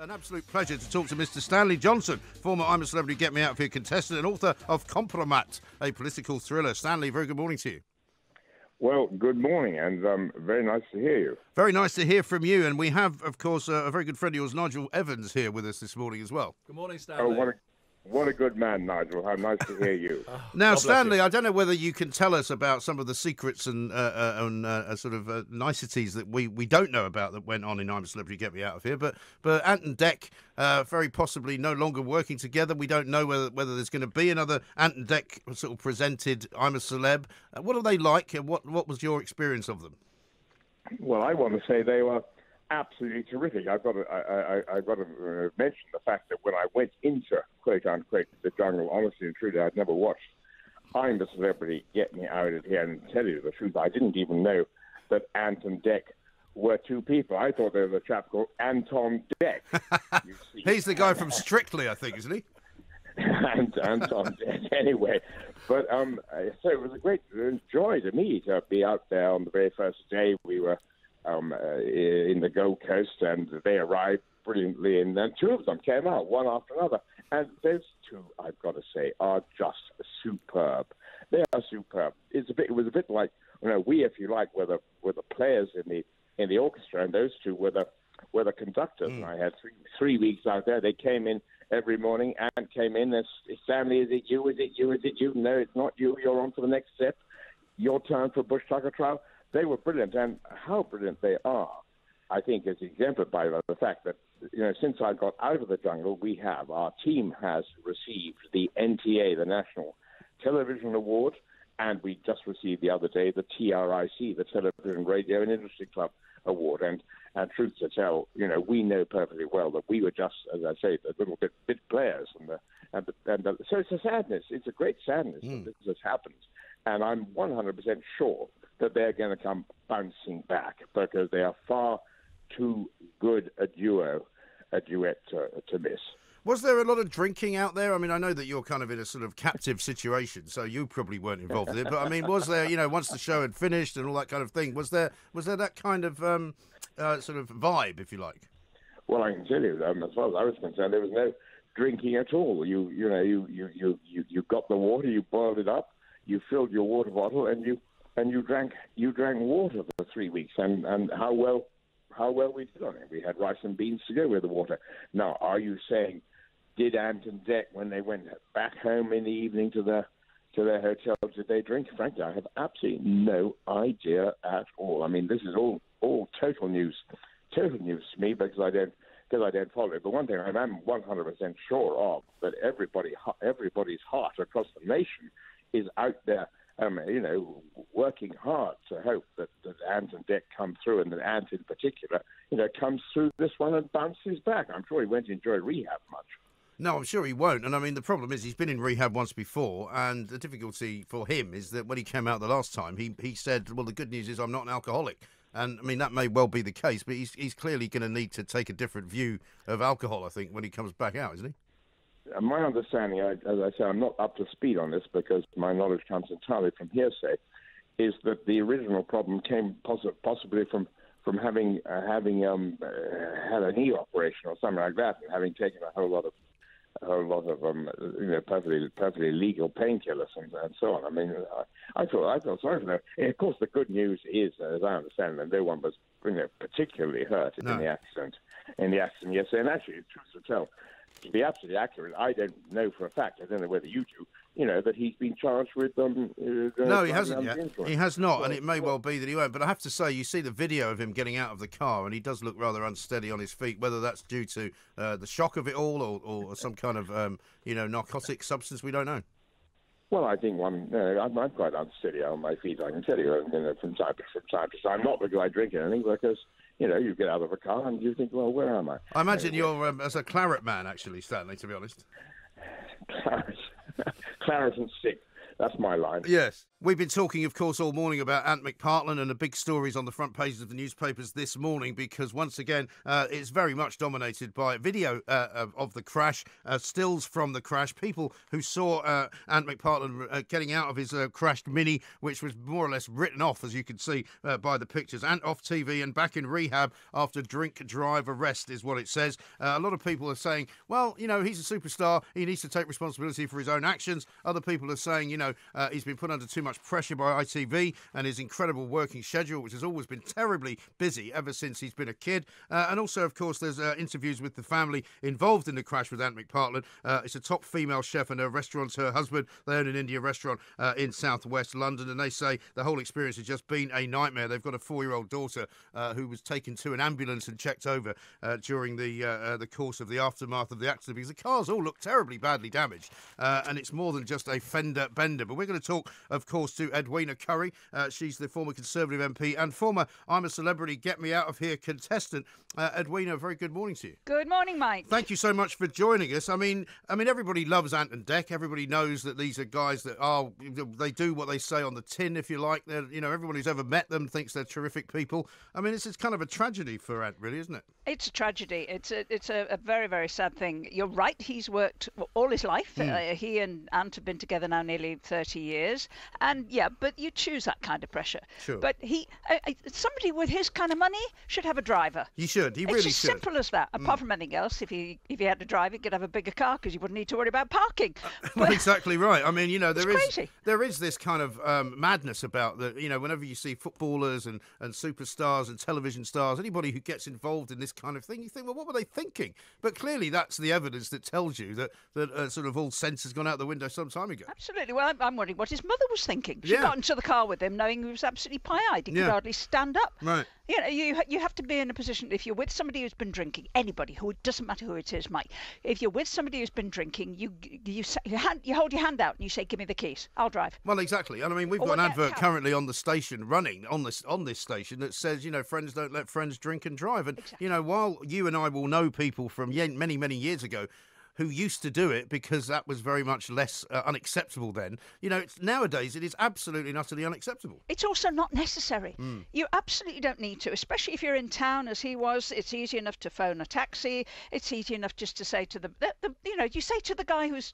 An absolute pleasure to talk to Mr. Stanley Johnson, former I'm a Celebrity Get Me Out of Here contestant and author of Compromat, a political thriller. Stanley, very good morning to you. Well, good morning, and very nice to hear you. Very nice to hear from you, and we have, of course, a very good friend of yours, Nigel Evans, here with us this morning as well. Good morning, Stanley. Oh, what a good man, Nigel. How nice to hear you. Now, Stanley, I don't know whether you can tell us about some of the secrets and niceties that we don't know about that went on in I'm a Celebrity Get Me Out of Here, but Ant and Dec very possibly no longer working together. We don't know whether there's going to be another Ant and Dec sort of presented I'm a Celeb. What are they like, and what was your experience of them? Well, I want to say they were absolutely terrific. I've got to mention the fact that when I went into quote unquote the jungle, honestly and truly, I'd never watched I'm a Celebrity Get Me Out of Here, and tell you the truth, I didn't even know that Ant and Dec were two people. I thought there was a chap called Anton Dec. You see. He's the guy from Strictly, I think, isn't he? and Anton Dec, anyway. But so it was a great joy to me to be out there on the very first day. We were in the Gold Coast, and they arrived brilliantly, and then two of them came out, one after another. And those two, I've got to say, are just superb. They are superb. It was a bit like, we, if you like, were the players in the orchestra, and those two were the conductors. And I had three weeks out there. They came in every morning. Ant came in. Stanley, is it you? Is it you? Is it you? No, it's not you. You're on for the next step. Your turn for Bush Tucker trial. They were brilliant, and how brilliant they are, I think, is exemplified by the fact that, since I got out of the jungle, our team has received the NTA, the National Television Award, and we just received the other day the TRIC, the Television, Radio and Industry Club Award. And truth to tell, we know perfectly well that we were just, as I say, a little bit players, so it's a sadness. It's a great sadness that this has happened, and I'm 100% sure that they're going to come bouncing back because they are far too good a duet to miss. Was there a lot of drinking out there? I mean, I know that you're kind of in a sort of captive situation, so you probably weren't involved in it. But I mean, was there, once the show had finished and all that kind of thing, was there that kind of sort of vibe, if you like? Well, I can tell you, as far as I was concerned, there was no drinking at all. You got the water, you boiled it up, you filled your water bottle, and you drank water for 3 weeks, and how well we did on it. We had rice and beans to go with the water. Now, are you saying, did Ant and Dec, when they went back home in the evening to their hotel, did they drink? Frankly, I have absolutely no idea at all. I mean, this is all total news to me because I don't follow it. But one thing I am 100% sure of, that everybody's heart across the nation is out there, working hard to hope that Ant and Dec come through, and that Ant in particular, comes through this one and bounces back. I'm sure he won't enjoy rehab much. No, I'm sure he won't. And I mean, the problem is he's been in rehab once before, and the difficulty for him is that when he came out the last time, he said, well, the good news is I'm not an alcoholic. And I mean, that may well be the case, but he's clearly going to need to take a different view of alcohol, I think, when he comes back out, isn't he? My understanding, as I say, I'm not up to speed on this because my knowledge comes entirely from hearsay, is that the original problem came possibly from having had a knee operation or something like that, and having taken a whole lot of perfectly legal painkillers and so on. I mean, I felt sorry for them. And of course, the good news is, as I understand it, no one was particularly hurt in the accident. Yesterday, and actually, truth to tell, to be absolutely accurate, I don't know for a fact, I don't know whether you do, that he's been charged with no, he hasn't yet. He has not, and it may well be that he won't. But I have to say, you see the video of him getting out of the car, and he does look rather unsteady on his feet, whether that's due to the shock of it all or some kind of, narcotic substance, we don't know. Well, I think I'm quite unsteady on my feet, I can tell you, from time to time, not because I drink anything, because you get out of a car and you think, well, where am I? I imagine you're as a claret man, actually, Stanley, to be honest. Claret and stick. That's my line. Yes. We've been talking, of course, all morning about Ant McPartlin, and the big stories on the front pages of the newspapers this morning, because once again, it's very much dominated by video of the crash, stills from the crash, people who saw Ant McPartlin getting out of his crashed Mini, which was more or less written off, as you can see by the pictures. Ant off TV and back in rehab after drink-drive arrest is what it says. A lot of people are saying, well, you know, he's a superstar, he needs to take responsibility for his own actions. Other people are saying, you know, he's been put under too much pressure by ITV and his incredible working schedule, which has always been terribly busy ever since he's been a kid. And also, of course, there's interviews with the family involved in the crash with Ant McPartlin. It's a top female chef and her restaurateur husband. They own an India restaurant in southwest London, and they say the whole experience has just been a nightmare. They've got a 4-year-old daughter who was taken to an ambulance and checked over during the course of the aftermath of the accident, because the cars all look terribly badly damaged, and it's more than just a fender bender. But we're going to talk, of course, to Edwina Currie. She's the former Conservative MP and former I'm a Celebrity, Get Me Out of Here contestant. Edwina, a very good morning to you. Good morning, Mike. Thank you so much for joining us. I mean, everybody loves Ant and Dec. Everybody knows that these are guys that they do what they say on the tin, if you like. You know, everyone who's ever met them thinks they're terrific people. I mean, it's kind of a tragedy for Ant, really, isn't it? It's a tragedy. It's a very, very sad thing. You're right. He's worked all his life. He and Ant have been together now nearly 30 years. And yeah, but you choose that kind of pressure. Sure. But somebody with his kind of money should have a driver. He should. He really should. It's as simple as that. Apart from anything else, if he had to drive, he could have a bigger car because you wouldn't need to worry about parking. Well, exactly right. I mean, you know, crazy. There is this kind of madness about the, you know, whenever you see footballers and superstars and television stars, anybody who gets involved in this kind of thing, you think, well, what were they thinking? But clearly that's the evidence that tells you that sort of all sense has gone out the window some time ago. Absolutely. Well, I'm wondering what his mother was thinking. She got into the car with him knowing he was absolutely pie-eyed. He could hardly stand up. Right. You know, you have to be in a position, if you're with somebody who's been drinking, anybody, who it doesn't matter who it is, Mike, if you're with somebody who's been drinking, you hold your hand out and you say, give me the keys, I'll drive. Well, exactly. And I mean, we've got an advert currently on the station running on this station that says, you know, friends don't let friends drink and drive. And, you know, while you and I will know people from many, many years ago who used to do it because that was very much less unacceptable then. You know, nowadays it is absolutely and utterly unacceptable. It's also not necessary. You absolutely don't need to, especially if you're in town as he was. It's easy enough to phone a taxi. It's easy enough just to say to you say to the guy who's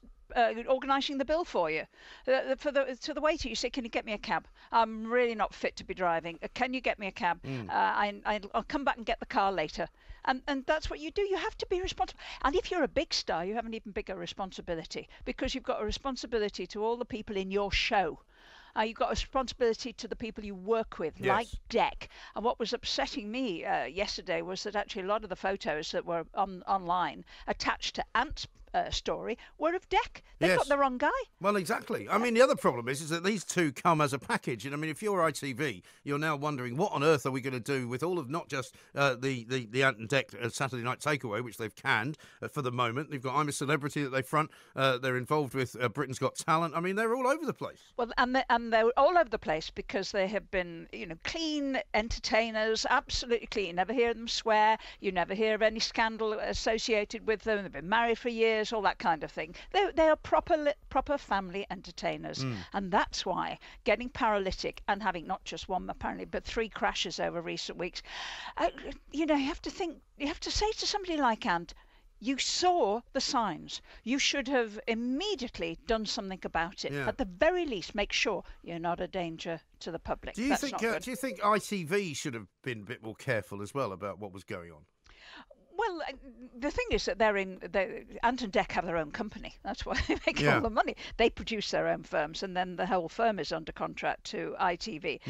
organising the bill for you, to the waiter, you say, can you get me a cab? I'm really not fit to be driving. Can you get me a cab? I'll come back and get the car later. And that's what you do. You have to be responsible. And if you're a big star, you have an even bigger responsibility, because you've got a responsibility to all the people in your show. You've got a responsibility to the people you work with, like Dec. And what was upsetting me yesterday was that actually a lot of the photos that were online attached to Ant's story were of Dec. They got the wrong guy. Well, exactly. I mean, the other problem is that these two come as a package. And I mean, if you're ITV, you're now wondering what on earth are we going to do with all of not just the Ant and Dec Saturday Night Takeaway, which they've canned for the moment. They've got I'm a Celebrity that they front. They're involved with Britain's Got Talent. I mean, they're all over the place. Well, and they're all over the place because they have been, you know, clean entertainers, absolutely clean. You never hear them swear. You never hear of any scandal associated with them. They've been married for years. All that kind of thing. They are proper family entertainers, and that's why getting paralytic and having not just one apparently but 3 crashes over recent weeks. You know, you have to think. You have to say to somebody like Ant, you saw the signs. You should have immediately done something about it. At the very least, make sure you're not a danger to the public. Do you think ITV should have been a bit more careful as well about what was going on? Well, the thing is that Ant and Dec have their own company. That's why they make all the money. They produce their own firms, and then the whole firm is under contract to ITV.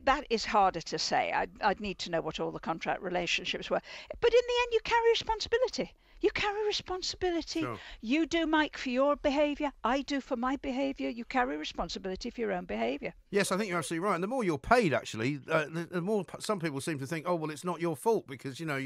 That is harder to say. I'd need to know what all the contract relationships were. But in the end, you carry responsibility. You carry responsibility. Sure. You do, Mike, for your behaviour. I do for my behaviour. You carry responsibility for your own behaviour. Yes, I think you're absolutely right. And the more you're paid, actually, the more some people seem to think, oh, well, it's not your fault because, you know,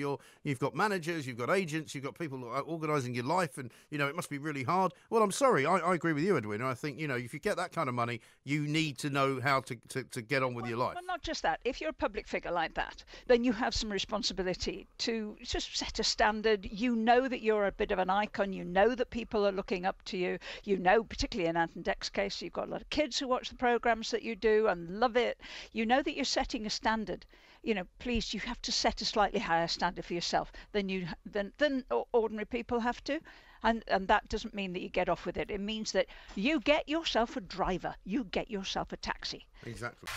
you've got managers, you've got agents, you've got people organising your life, and, you know, it must be really hard. Well, I'm sorry. I agree with you, Edwin. I think, you know, if you get that kind of money, you need to know how to get on with your life. Well, not just that. If you're a public figure like that, then you have some responsibility to just set a standard. You know know that you're a bit of an icon. You know that people are looking up to you. You know, particularly in Ant and Dec's case, you've got a lot of kids who watch the programs that you do and love it. You know that you're setting a standard. You know, please, you have to set a slightly higher standard for yourself than ordinary people have to. And that doesn't mean that you get off with it. It means that you get yourself a driver. You get yourself a taxi. Exactly.